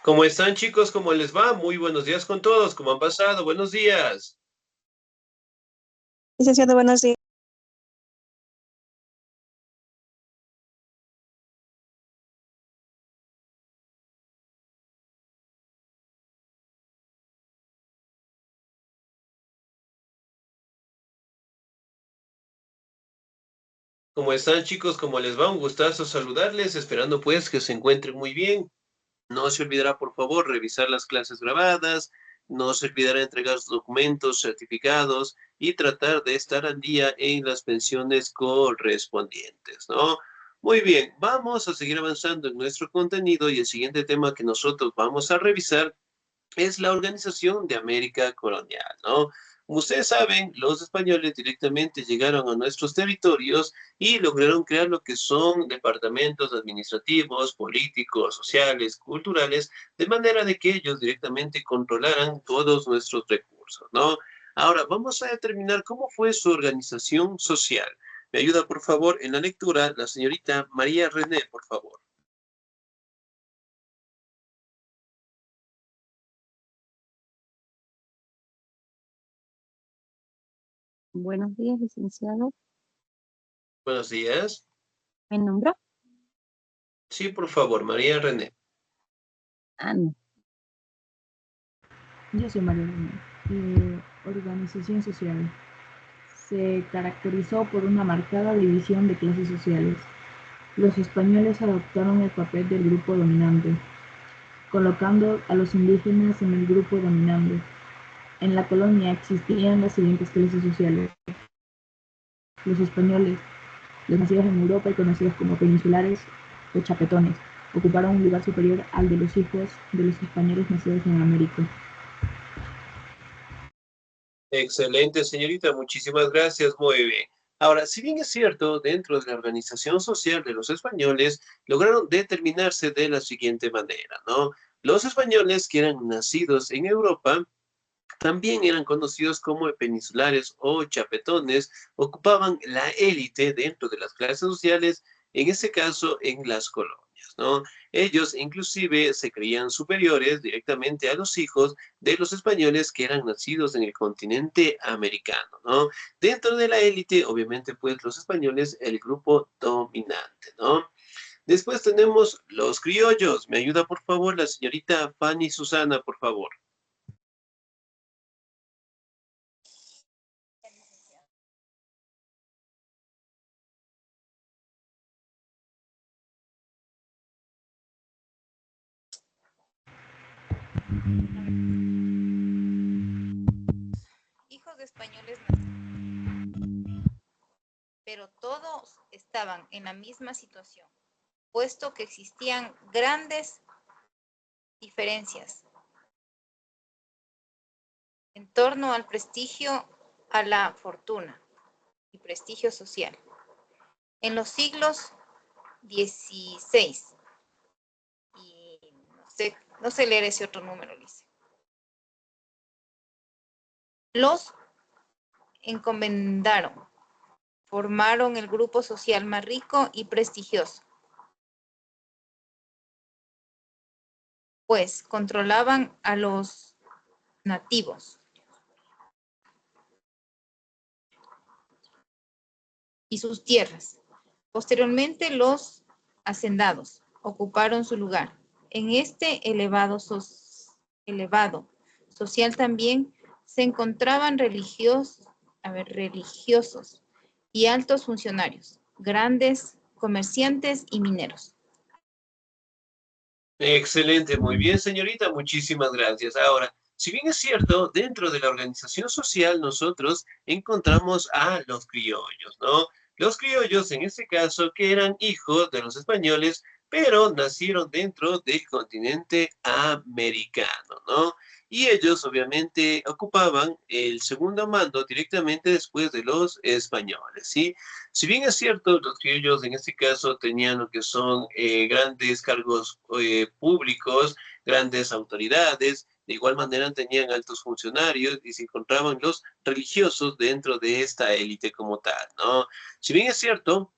¿Cómo están, chicos? ¿Cómo les va? Muy buenos días con todos. ¿Cómo han pasado? Buenos días. Licenciado, buenos días. ¿Cómo están, chicos? ¿Cómo les va? Un gustazo saludarles, esperando pues que se encuentren muy bien. No se olvidará, por favor, revisar las clases grabadas, no se olvidará entregar sus documentos, certificados y tratar de estar al día en las pensiones correspondientes, ¿no? Muy bien, vamos a seguir avanzando en nuestro contenido y el siguiente tema que nosotros vamos a revisar es la organización de América colonial, ¿no? Como ustedes saben, los españoles directamente llegaron a nuestros territorios y lograron crear lo que son departamentos administrativos, políticos, sociales, culturales, de manera de que ellos directamente controlaran todos nuestros recursos, ¿no? Ahora, vamos a determinar cómo fue su organización social. Me ayuda, por favor, en la lectura la señorita María René, por favor. Buenos días, licenciado. Buenos días. ¿Me nombró? Sí, por favor, María René. No. Yo soy María Organización social. Se caracterizó por una marcada división de clases sociales. Los españoles adoptaron el papel del grupo dominante, colocando a los indígenas en el grupo dominante. En la colonia existían las siguientes clases sociales: los españoles, los nacidos en Europa y conocidos como peninsulares o chapetones, ocuparon un lugar superior al de los hijos de los españoles nacidos en América. Excelente, señorita, muchísimas gracias, muy bien. Ahora, si bien es cierto, dentro de la organización social de los españoles, lograron determinarse de la siguiente manera, ¿no? Los españoles que eran nacidos en Europa también eran conocidos como peninsulares o chapetones, ocupaban la élite dentro de las clases sociales, en este caso en las colonias, ¿no? Ellos inclusive se creían superiores directamente a los hijos de los españoles que eran nacidos en el continente americano, ¿no? Dentro de la élite, obviamente, pues los españoles, el grupo dominante, ¿no? Después tenemos los criollos. ¿Me ayuda, por favor, la señorita Fanny Susana, por favor? Hijos de españoles nacidos, pero todos estaban en la misma situación, puesto que existían grandes diferencias en torno al prestigio, a la fortuna y prestigio social. En los siglos XVI, y no sé leer ese otro número, dice, los encomendaron, formaron el grupo social más rico y prestigioso, pues controlaban a los nativos y sus tierras. Posteriormente, los hacendados ocuparon su lugar. En este elevado social también se encontraban religiosos y altos funcionarios, grandes comerciantes y mineros. Excelente, muy bien, señorita, muchísimas gracias. Ahora, si bien es cierto, dentro de la organización social nosotros encontramos a los criollos, ¿no? Los criollos, en este caso, que eran hijos de los españoles, pero nacieron dentro del continente americano, ¿no? Y ellos, obviamente, ocupaban el segundo mando directamente después de los españoles, ¿sí? Si bien es cierto, los criollos en este caso tenían lo que son grandes cargos públicos, grandes autoridades, de igual manera tenían altos funcionarios y se encontraban los religiosos dentro de esta élite como tal, ¿no? Si bien es cierto,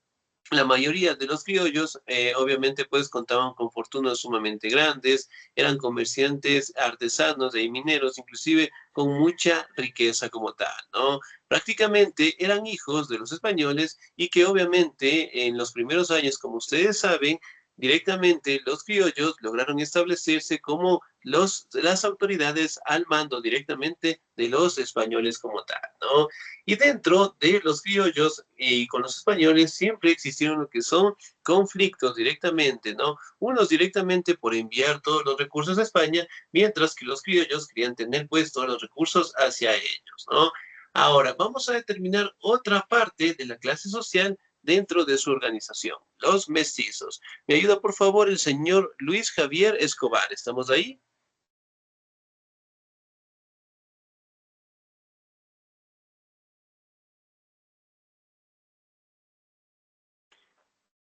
La mayoría de los criollos, obviamente, pues contaban con fortunas sumamente grandes, eran comerciantes, artesanos y mineros, inclusive con mucha riqueza como tal, ¿no? Prácticamente eran hijos de los españoles y que obviamente en los primeros años, como ustedes saben, directamente los criollos lograron establecerse como las autoridades al mando directamente de los españoles como tal, ¿no? Y dentro de los criollos y con los españoles siempre existieron lo que son conflictos directamente, ¿no? Unos directamente por enviar todos los recursos a España, mientras que los criollos querían tener pues todos los recursos hacia ellos, ¿no? Ahora, vamos a determinar otra parte de la clase social dentro de su organización, los mestizos. ¿Me ayuda, por favor, el señor Luis Javier Escobar? ¿Estamos ahí?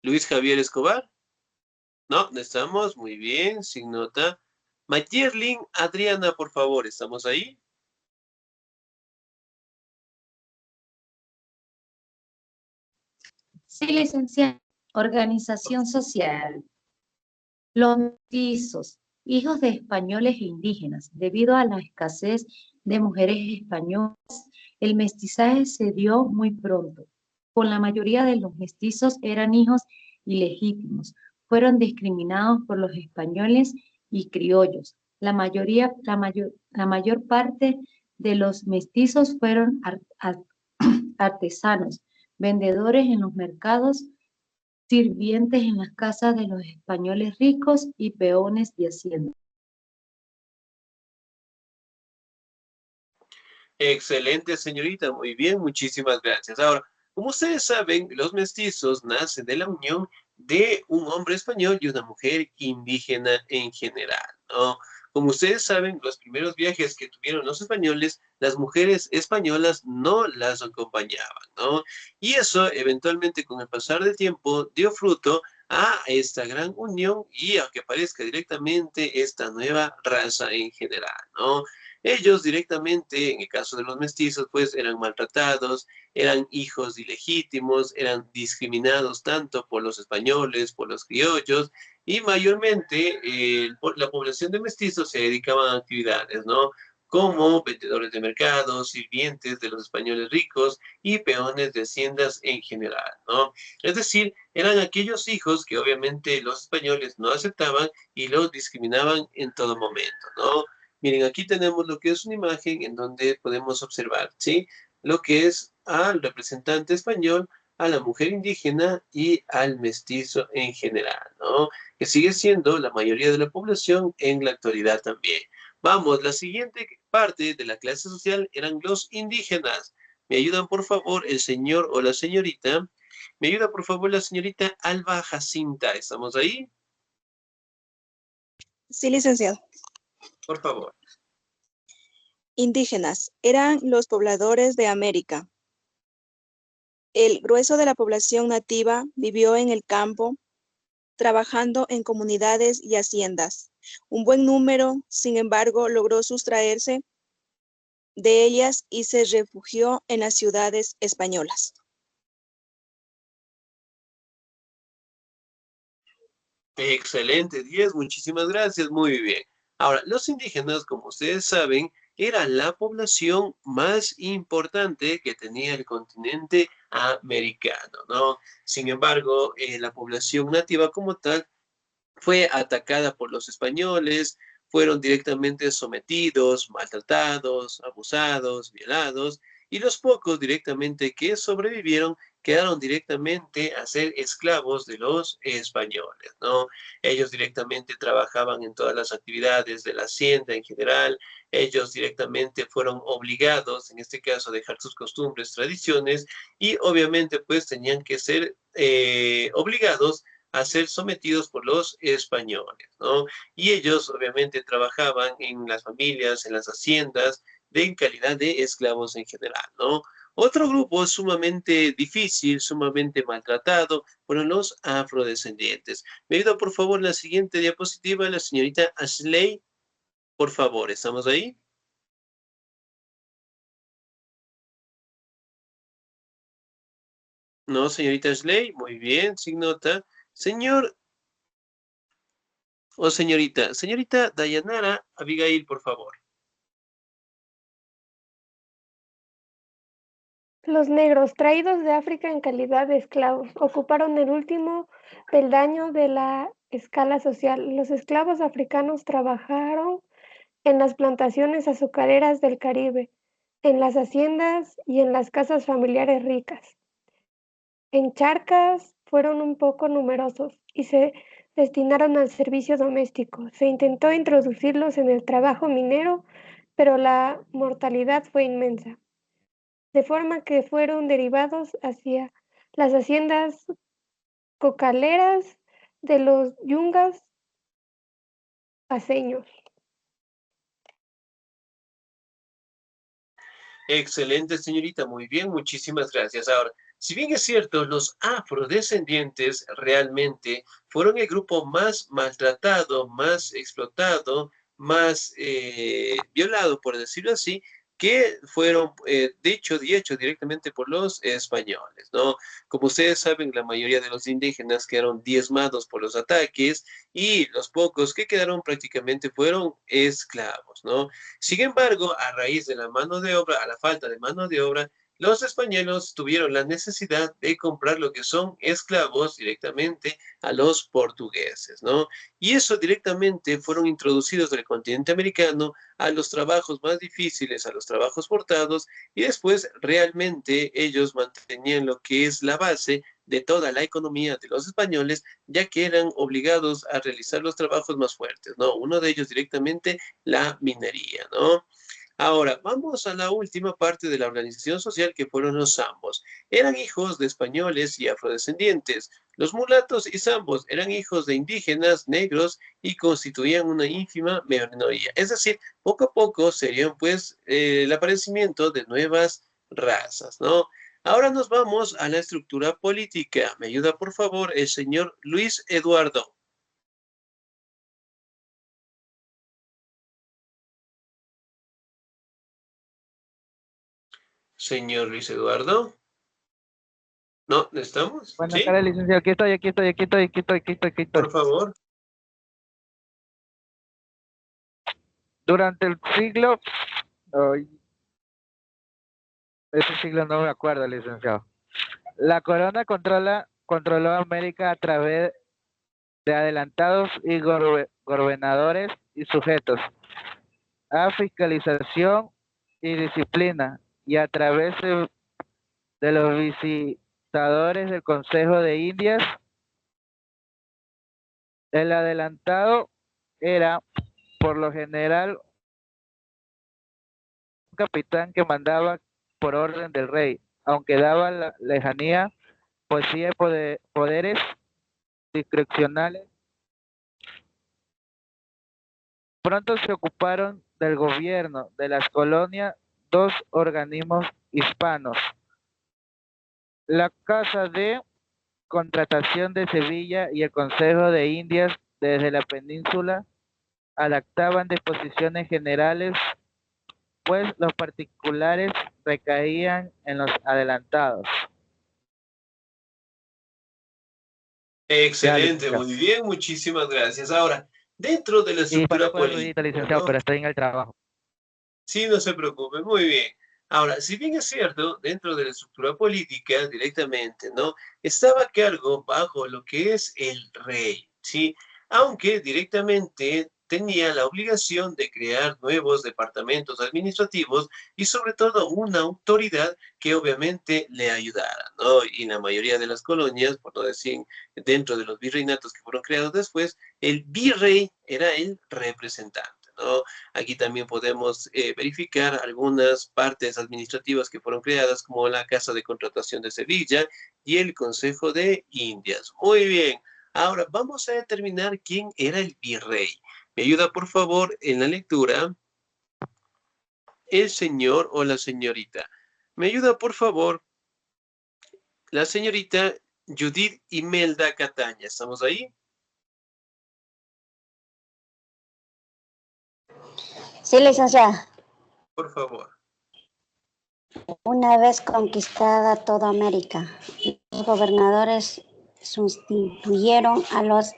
Luis Javier Escobar. No, no estamos. Muy bien, sin nota. Mayerlin Adriana, por favor, ¿estamos ahí? Sí, licenciada. Organización social. Los mestizos, hijos de españoles e indígenas, debido a la escasez de mujeres españolas, el mestizaje se dio muy pronto. Con la mayoría de los mestizos eran hijos ilegítimos. Fueron discriminados por los españoles y criollos. La mayor parte de los mestizos fueron artesanos, vendedores en los mercados, sirvientes en las casas de los españoles ricos y peones de hacienda. Excelente, señorita. Muy bien, muchísimas gracias. Ahora, como ustedes saben, los mestizos nacen de la unión de un hombre español y una mujer indígena en general, ¿no? Como ustedes saben, los primeros viajes que tuvieron los españoles, las mujeres españolas no las acompañaban, ¿no? Y eso, eventualmente, con el pasar del tiempo, dio fruto a esta gran unión y a que aparezca directamente esta nueva raza en general, ¿no? Ellos directamente, en el caso de los mestizos, pues eran maltratados, eran hijos ilegítimos, eran discriminados tanto por los españoles, por los criollos, y mayormente la población de mestizos se dedicaban a actividades, ¿no? Como vendedores de mercados, sirvientes de los españoles ricos y peones de haciendas en general, ¿no? Es decir, eran aquellos hijos que obviamente los españoles no aceptaban y los discriminaban en todo momento, ¿no? Miren, aquí tenemos lo que es una imagen en donde podemos observar, ¿sí? Lo que es al representante español, a la mujer indígena y al mestizo en general, ¿no? Que sigue siendo la mayoría de la población en la actualidad también. Vamos, la siguiente parte de la clase social eran los indígenas. ¿Me ayudan, por favor, el señor o la señorita? ¿Me ayuda, por favor, la señorita Alba Jacinta? ¿Estamos ahí? Sí, licenciado. Por favor. Indígenas eran los pobladores de América. El grueso de la población nativa vivió en el campo, trabajando en comunidades y haciendas. Un buen número, sin embargo, logró sustraerse de ellas y se refugió en las ciudades españolas. Excelente, 10, muchísimas gracias, muy bien. Ahora, los indígenas, como ustedes saben, eran la población más importante que tenía el continente americano, ¿no? Sin embargo, la población nativa como tal fue atacada por los españoles, fueron directamente sometidos, maltratados, abusados, violados, y los pocos directamente que sobrevivieron quedaron directamente a ser esclavos de los españoles, ¿no? Ellos directamente trabajaban en todas las actividades de la hacienda en general, ellos directamente fueron obligados, en este caso, a dejar sus costumbres, tradiciones, y obviamente pues tenían que ser obligados a ser sometidos por los españoles, ¿no? Y ellos obviamente trabajaban en las familias, en las haciendas, en calidad de esclavos en general, ¿no? Otro grupo sumamente difícil, sumamente maltratado, fueron los afrodescendientes. Me ayuda por favor la siguiente diapositiva, la señorita Ashley, por favor, ¿estamos ahí? No, señorita Ashley, muy bien, sin nota. Señor o señorita Dayanara Abigail, por favor. Los negros, traídos de África en calidad de esclavos, ocuparon el último peldaño de la escala social. Los esclavos africanos trabajaron en las plantaciones azucareras del Caribe, en las haciendas y en las casas familiares ricas. En charcas fueron un poco numerosos y se destinaron al servicio doméstico. Se intentó introducirlos en el trabajo minero, pero la mortalidad fue inmensa, de forma que fueron derivados hacia las haciendas cocaleras de los yungas paceños. Excelente, señorita, muy bien, muchísimas gracias. Ahora, si bien es cierto, los afrodescendientes realmente fueron el grupo más maltratado, más explotado, más violado, por decirlo así, que fueron dicho directamente por los españoles, ¿no? Como ustedes saben, la mayoría de los indígenas quedaron diezmados por los ataques y los pocos que quedaron prácticamente fueron esclavos, ¿no? Sin embargo, a raíz de la mano de obra, a la falta de mano de obra, los españoles tuvieron la necesidad de comprar lo que son esclavos directamente a los portugueses, ¿no? Y eso directamente fueron introducidos del continente americano a los trabajos más difíciles, a los trabajos forzados, y después realmente ellos mantenían lo que es la base de toda la economía de los españoles, ya que eran obligados a realizar los trabajos más fuertes, ¿no? Uno de ellos directamente la minería, ¿no? Ahora, vamos a la última parte de la organización social que fueron los zambos. Eran hijos de españoles y afrodescendientes. Los mulatos y zambos eran hijos de indígenas, negros y constituían una ínfima minoría. Es decir, poco a poco serían pues el aparecimiento de nuevas razas, ¿no? Ahora nos vamos a la estructura política. ¿Me ayuda por favor el señor Luis Eduardo? Señor Luis Eduardo. ¿No? ¿Estamos? Buenas ¿Sí? tardes, licenciado. Aquí estoy. Por favor. Durante el siglo, ay, ese siglo no me acuerdo, licenciado. La corona controló América a través de adelantados y gobernadores y sujetos, a fiscalización y disciplina, y a través de los visitadores del Consejo de Indias. El adelantado era, por lo general, capitán que mandaba por orden del rey, aunque daba la lejanía, poseía poderes discrecionales. Pronto se ocuparon del gobierno de las colonias dos organismos hispanos, la Casa de Contratación de Sevilla y el Consejo de Indias desde la península, adaptaban disposiciones generales, pues los particulares recaían en los adelantados. Ya, Excelente, licenciado. muy bien, muchísimas gracias. Ahora, dentro de la Y estructura perdón por el ruidito, política, licenciado, ¿no? pero estoy en el trabajo. Sí, no se preocupe, muy bien. Ahora, si bien es cierto, dentro de la estructura política directamente, ¿no? Estaba a cargo bajo lo que es el rey, ¿sí? Aunque directamente tenía la obligación de crear nuevos departamentos administrativos y sobre todo una autoridad que obviamente le ayudara, ¿no? Y en la mayoría de las colonias, por no decir dentro de los virreinatos que fueron creados después, el virrey era el representante, ¿no? Aquí también podemos verificar algunas partes administrativas que fueron creadas, como la Casa de Contratación de Sevilla y el Consejo de Indias. Muy bien, ahora vamos a determinar quién era el virrey. ¿Me ayuda, por favor, en la lectura el señor o la señorita? ¿Me ayuda, por favor, la señorita Judith Imelda Cataña? ¿Estamos ahí? Sí, licenciada. Por favor. Una vez conquistada toda América, los gobernadores sustituyeron a los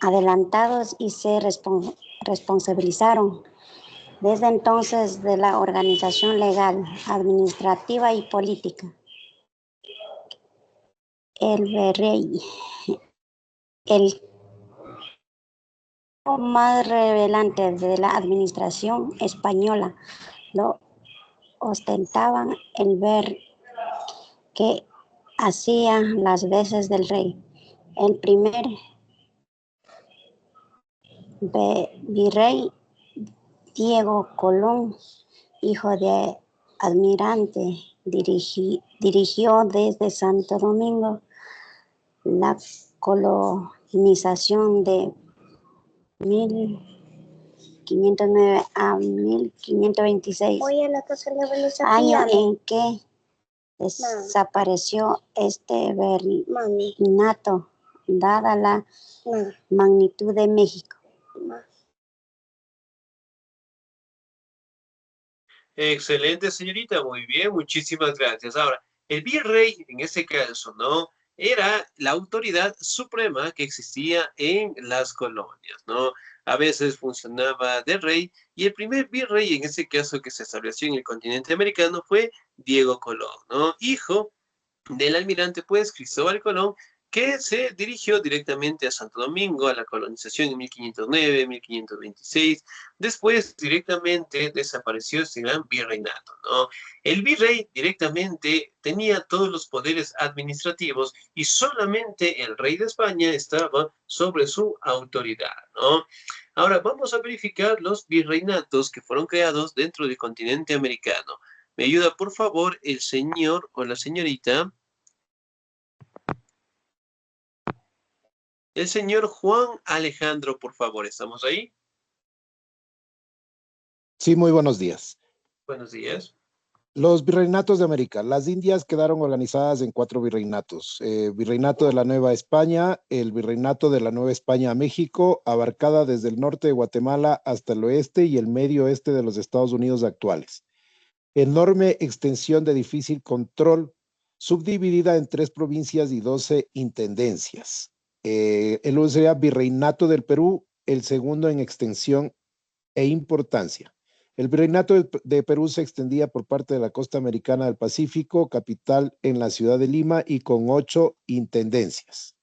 adelantados y se responsabilizaron desde entonces de la organización legal, administrativa y política. El virrey, el más relevante de la administración española, lo ostentaban el ver que hacía las veces del rey. El primer virrey Diego Colón, hijo de almirante, dirigió desde Santo Domingo la colonización de 1509 a 1526, año en que desapareció este virreinato, dada la magnitud de México. Excelente, señorita, muy bien, muchísimas gracias. Ahora, el virrey, en ese caso, ¿no? Era la autoridad suprema que existía en las colonias, ¿no? A veces funcionaba de rey, y el primer virrey, en ese caso, que se estableció en el continente americano fue Diego Colón, ¿no? Hijo del almirante, pues, Cristóbal Colón, que se dirigió directamente a Santo Domingo, a la colonización en 1509, 1526. Después, directamente desapareció este gran virreinato, ¿no? El virrey directamente tenía todos los poderes administrativos y solamente el rey de España estaba sobre su autoridad, ¿no? Ahora, vamos a verificar los virreinatos que fueron creados dentro del continente americano. ¿Me ayuda, por favor, el señor o la señorita? El señor Juan Alejandro, por favor, ¿estamos ahí? Sí, muy buenos días. Buenos días. Los virreinatos de América. Las Indias quedaron organizadas en 4 virreinatos. Virreinato de la Nueva España, el Virreinato de la Nueva España a México, abarcada desde el norte de Guatemala hasta el oeste y el medio oeste de los Estados Unidos actuales. Enorme extensión de difícil control, subdividida en 3 provincias y 12 intendencias. El uno sería Virreinato del Perú, el segundo en extensión e importancia. El virreinato de Perú se extendía por parte de la costa americana del Pacífico, capital en la ciudad de Lima y con 8 intendencias.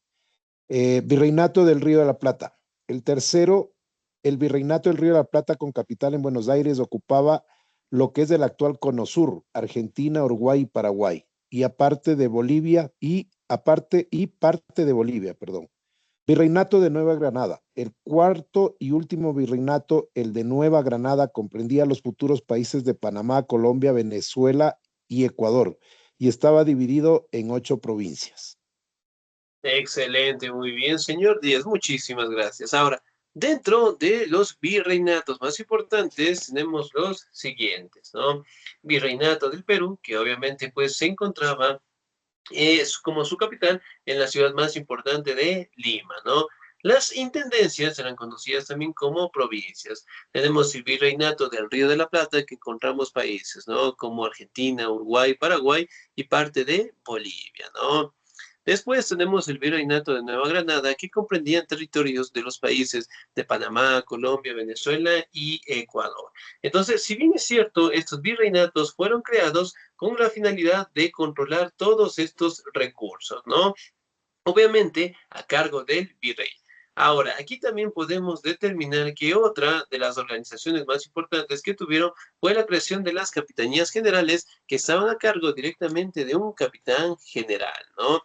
Virreinato del Río de la Plata. El tercero, el virreinato del Río de la Plata con capital en Buenos Aires, ocupaba lo que es el actual Cono Sur, Argentina, Uruguay y Paraguay, y aparte de Bolivia parte de Bolivia, perdón. Virreinato de Nueva Granada. El cuarto y último virreinato, el de Nueva Granada, comprendía los futuros países de Panamá, Colombia, Venezuela y Ecuador, y estaba dividido en 8 provincias. Excelente, muy bien, señor Díaz, muchísimas gracias. Ahora, dentro de los virreinatos más importantes tenemos los siguientes, ¿no? Virreinato del Perú, que obviamente pues se encontraba como su capital en la ciudad más importante de Lima, ¿no? Las intendencias eran conocidas también como provincias. Tenemos el virreinato del Río de la Plata, que encontramos países, ¿no? Como Argentina, Uruguay, Paraguay y parte de Bolivia, ¿no? Después tenemos el virreinato de Nueva Granada, que comprendían territorios de los países de Panamá, Colombia, Venezuela y Ecuador. Entonces, si bien es cierto, estos virreinatos fueron creados con la finalidad de controlar todos estos recursos, ¿no? Obviamente, a cargo del virrey. Ahora, aquí también podemos determinar que otra de las organizaciones más importantes que tuvieron fue la creación de las capitanías generales, que estaban a cargo directamente de un capitán general, ¿no?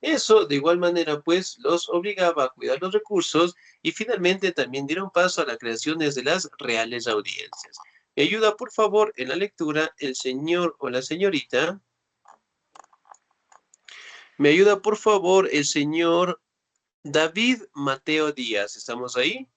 Eso, de igual manera, pues, los obligaba a cuidar los recursos y finalmente también dieron paso a la creación de las reales audiencias. ¿Me ayuda, por favor, en la lectura el señor o la señorita? ¿Me ayuda, por favor, el señor David Mateo Díaz? ¿Estamos ahí?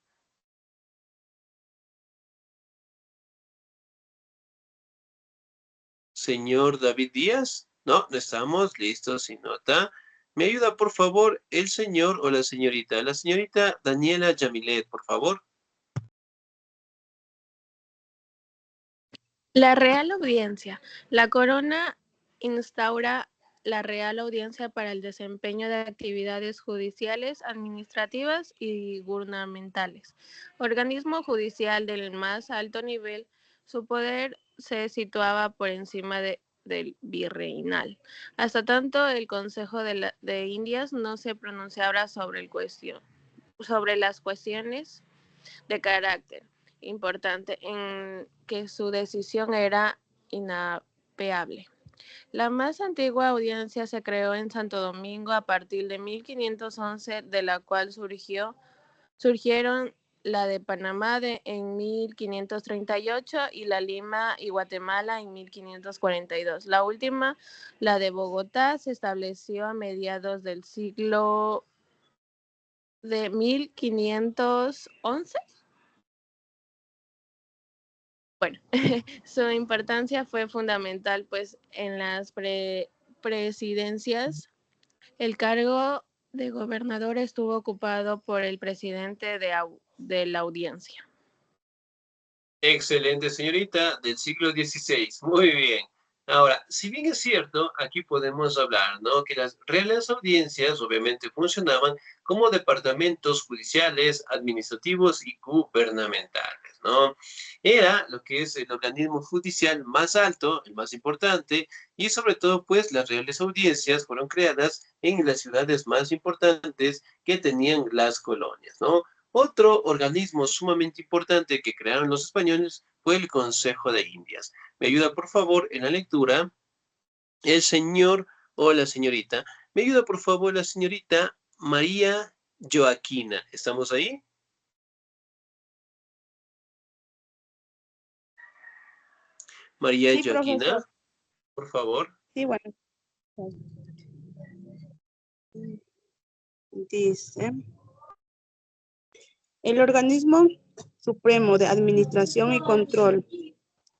Señor David Díaz. No, no estamos listos, sin nota. ¿Me ayuda, por favor, el señor o la señorita? La señorita Daniela Yamilet, por favor. La Real Audiencia. La Corona instaura la Real Audiencia para el desempeño de actividades judiciales, administrativas y gubernamentales. Organismo judicial del más alto nivel, su poder se situaba por encima del virreinal. Hasta tanto, el Consejo de Indias no se pronunciara sobre las cuestiones de carácter importante en que su decisión era inapeable. La más antigua audiencia se creó en Santo Domingo a partir de 1511, de la cual surgieron la de Panamá en 1538 y la Lima y Guatemala en 1542. La última, la de Bogotá, se estableció a mediados del siglo de 1511. Bueno, su importancia fue fundamental, pues en las presidencias el cargo de gobernador estuvo ocupado por el presidente de la audiencia. Excelente, señorita, del siglo XVI. Muy bien. Ahora, si bien es cierto, aquí podemos hablar, ¿no? Que las reales audiencias obviamente funcionaban como departamentos judiciales, administrativos y gubernamentales, ¿no? Era lo que es el organismo judicial más alto, el más importante, y sobre todo, pues, las reales audiencias fueron creadas en las ciudades más importantes que tenían las colonias, ¿no? Otro organismo sumamente importante que crearon los españoles fue el Consejo de Indias. ¿Me ayuda, por favor, en la lectura? El señor o la señorita. ¿Me ayuda, por favor, la señorita María Joaquina? ¿Estamos ahí? María Sí, Joaquina, profesor. por favor. Sí, bueno. Dice, el organismo supremo de administración y control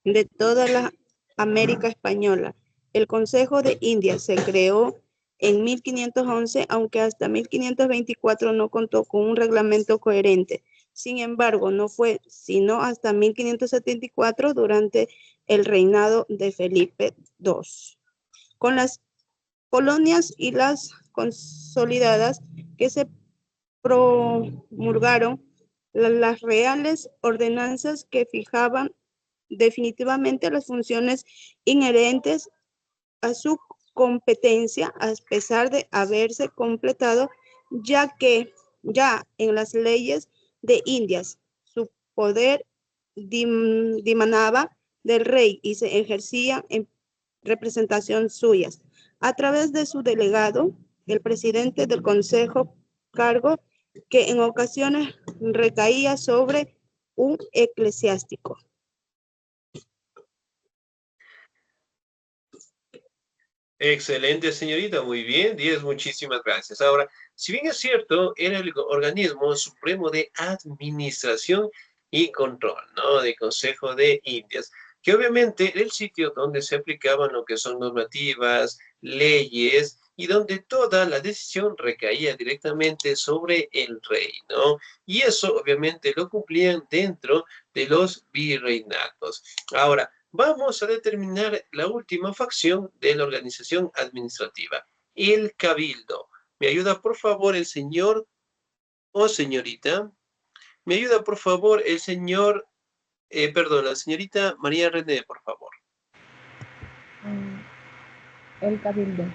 de toda la América Española, el Consejo de Indias, se creó en 1511, aunque hasta 1524 no contó con un reglamento coherente. Sin embargo, no fue sino hasta 1574, durante el reinado de Felipe II. Con las colonias y las consolidadas que se promulgaron las reales ordenanzas que fijaban definitivamente las funciones inherentes a su competencia, a pesar de haberse completado, ya que ya en las leyes de Indias su poder dimanaba del rey y se ejercía en representación suyas a través de su delegado, el presidente del consejo, cargo que en ocasiones recaía sobre un eclesiástico. Excelente, señorita, muy bien, 10, muchísimas gracias. Ahora, si bien es cierto, era el organismo supremo de administración y control, ¿no? De Consejo de Indias, que obviamente era el sitio donde se aplicaban lo que son normativas, leyes, y donde toda la decisión recaía directamente sobre el rey, ¿no? Y eso obviamente lo cumplían dentro de los virreinatos. Ahora, vamos a determinar la última facción de la organización administrativa, el cabildo. ¿Me ayuda, por favor, el señor o señorita? ¿Me ayuda, por favor, el señor, la señorita María René, por favor? El cabildo.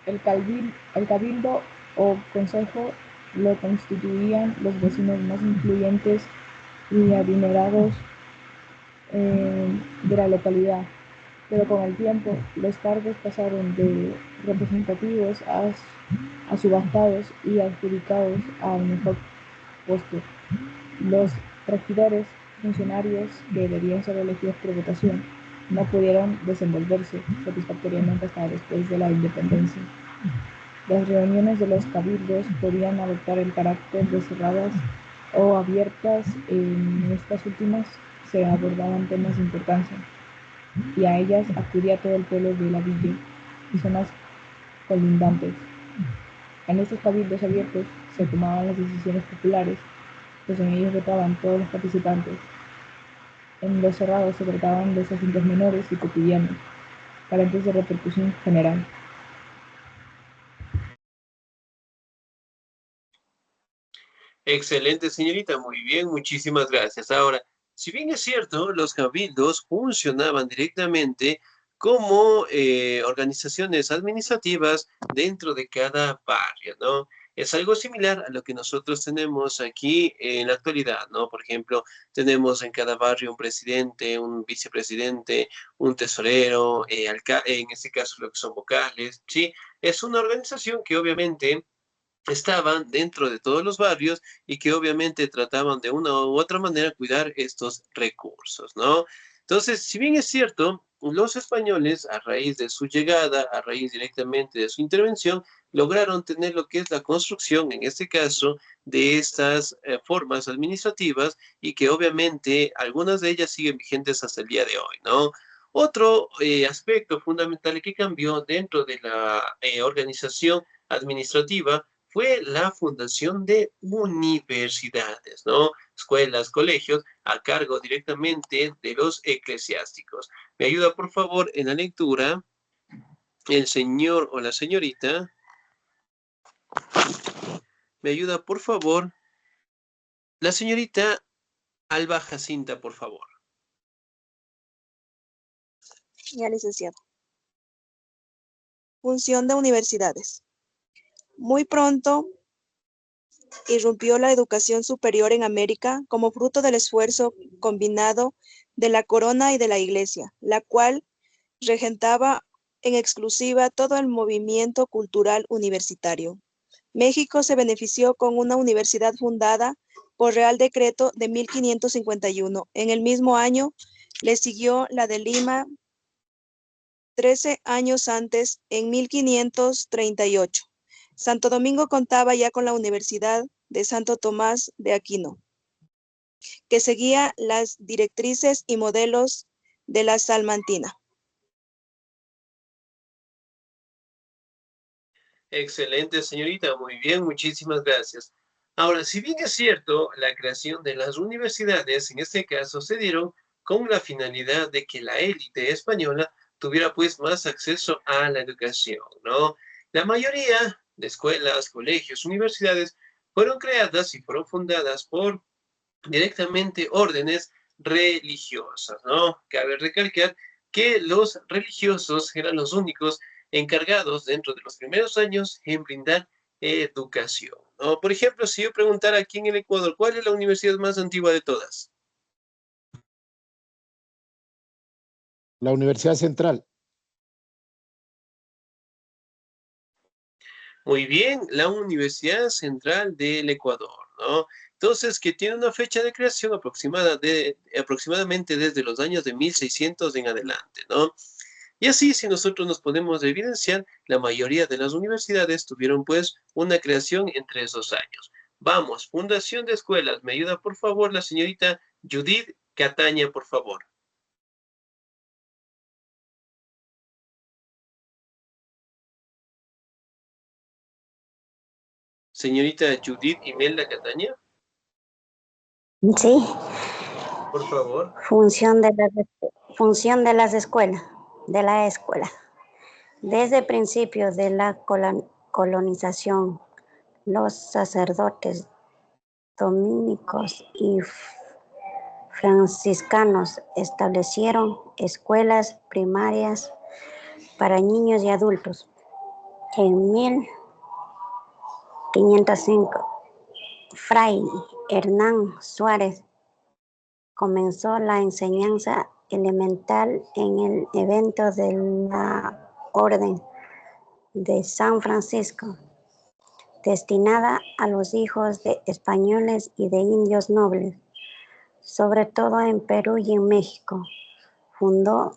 El cabildo o consejo lo constituían los vecinos más influyentes y adinerados de la localidad, pero con el tiempo los cargos pasaron de representativos a subastados y adjudicados al mejor puesto. Los regidores, funcionarios que debían ser elegidos por votación, no pudieron desenvolverse satisfactoriamente hasta después de la independencia. Las reuniones de los cabildos podían adoptar el carácter de cerradas o abiertas. En estas últimas se abordaban temas de importancia y a ellas acudía todo el pueblo de la villa y zonas colindantes. En estos cabildos abiertos se tomaban las decisiones populares, pues en ellos votaban todos los participantes. En los cerrados se trataban de asuntos menores y cotidianos, carentes de repercusión general. Excelente, señorita. Muy bien, muchísimas gracias. Ahora, si bien es cierto, los cabildos funcionaban directamente como organizaciones administrativas dentro de cada barrio, ¿no? Es algo similar a lo que nosotros tenemos aquí en la actualidad, ¿no? Por ejemplo, tenemos en cada barrio un presidente, un vicepresidente, un tesorero, en este caso lo que son vocales, ¿sí? Es una organización que obviamente estaban dentro de todos los barrios y que obviamente trataban de una u otra manera cuidar estos recursos, ¿no? Entonces, si bien es cierto, los españoles, a raíz de su llegada, a raíz directamente de su intervención, lograron tener lo que es la construcción, en este caso, de estas formas administrativas y que obviamente algunas de ellas siguen vigentes hasta el día de hoy, ¿no? Otro aspecto fundamental que cambió dentro de la organización administrativa fue la fundación de universidades, ¿no? Escuelas, colegios, a cargo directamente de los eclesiásticos. Me ayuda, por favor, en la lectura el señor o la señorita. Me ayuda, por favor, la señorita Alba Jacinta, por favor. Ya, licenciado. Función de universidades. Muy pronto irrumpió la educación superior en América como fruto del esfuerzo combinado de la corona y de la iglesia, la cual regentaba en exclusiva todo el movimiento cultural universitario. México se benefició con una universidad fundada por Real Decreto de 1551. En el mismo año le siguió la de Lima, 13 años antes, en 1538. Santo Domingo contaba ya con la Universidad de Santo Tomás de Aquino, que seguía las directrices y modelos de la salmantina. Excelente, señorita. Muy bien, muchísimas gracias. Ahora, si bien es cierto, la creación de las universidades, en este caso, se dieron con la finalidad de que la élite española tuviera pues más acceso a la educación, ¿no? La mayoría de escuelas, colegios, universidades fueron creadas y fueron fundadas por directamente órdenes religiosas, ¿no? Cabe recalcar que los religiosos eran los únicos encargados dentro de los primeros años en brindar educación, ¿no? Por ejemplo, si yo preguntara aquí en el Ecuador, ¿cuál es la universidad más antigua de todas? La Universidad Central. Muy bien, la Universidad Central del Ecuador, ¿no? Entonces, que tiene una fecha de creación aproximadamente desde los años de 1600 en adelante, ¿no? Y así, si nosotros nos podemos evidenciar, la mayoría de las universidades tuvieron pues una creación entre esos años. Vamos, Fundación de Escuelas, me ayuda por favor la señorita Judith Cataña, por favor. Señorita Judith Imelda Cataña, Sí, por favor. función de las escuelas, de la escuela. Desde principios de la colonización, los sacerdotes dominicos y franciscanos establecieron escuelas primarias para niños y adultos. En 1505, Fray Hernán Suárez comenzó la enseñanza elemental en el evento de la Orden de San Francisco, destinada a los hijos de españoles y de indios nobles, sobre todo en Perú y en México. Fundó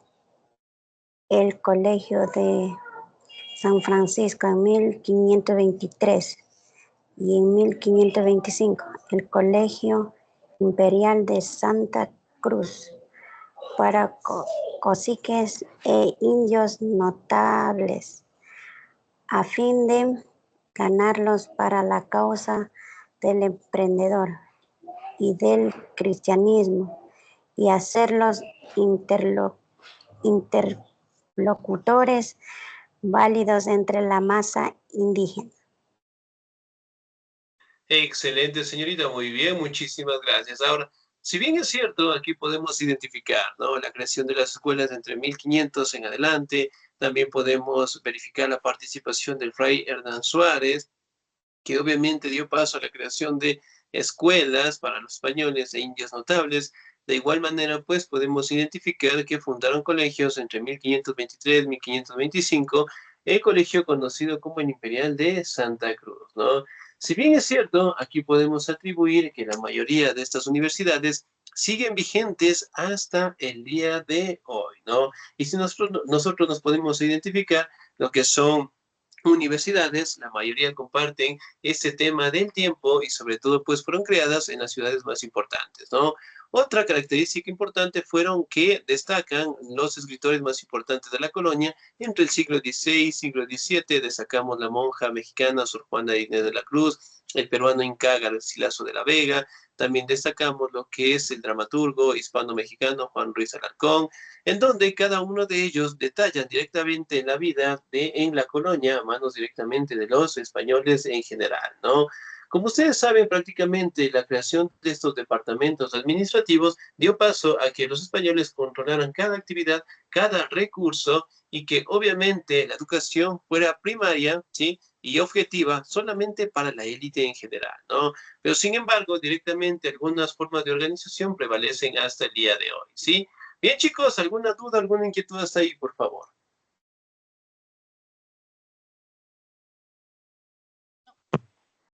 el Colegio de San Francisco en 1523 y en 1525 el Colegio Imperial de Santa Cruz para caciques e indios notables, a fin de ganarlos para la causa del emprendedor y del cristianismo, y hacerlos interlocutores válidos entre la masa indígena. Excelente, señorita, muy bien, muchísimas gracias. Ahora, si bien es cierto, aquí podemos identificar, ¿no?, la creación de las escuelas entre 1500 en adelante, también podemos verificar la participación del fray Hernán Suárez, que obviamente dio paso a la creación de escuelas para los españoles e indios notables. De igual manera, pues podemos identificar que fundaron colegios entre 1523 y 1525, el colegio conocido como el Imperial de Santa Cruz, ¿no? Si bien es cierto, aquí podemos atribuir que la mayoría de estas universidades siguen vigentes hasta el día de hoy, ¿no? Y si nosotros nos podemos identificar lo que son universidades, la mayoría comparten este tema del tiempo y sobre todo pues fueron creadas en las ciudades más importantes, ¿no? Otra característica importante fueron que destacan los escritores más importantes de la colonia entre el siglo XVI, siglo XVII, destacamos la monja mexicana Sor Juana Inés de la Cruz, el peruano Inca Garcilaso de la Vega, también destacamos lo que es el dramaturgo hispano-mexicano Juan Ruiz Alarcón, en donde cada uno de ellos detallan directamente la vida en la colonia, a manos directamente de los españoles en general, ¿no? Como ustedes saben, prácticamente la creación de estos departamentos administrativos dio paso a que los españoles controlaran cada actividad, cada recurso, y que obviamente la educación fuera primaria, ¿sí?, y objetiva solamente para la élite en general, ¿no? Pero sin embargo, directamente algunas formas de organización prevalecen hasta el día de hoy, ¿sí? Bien, chicos, ¿alguna duda, alguna inquietud hasta ahí, por favor?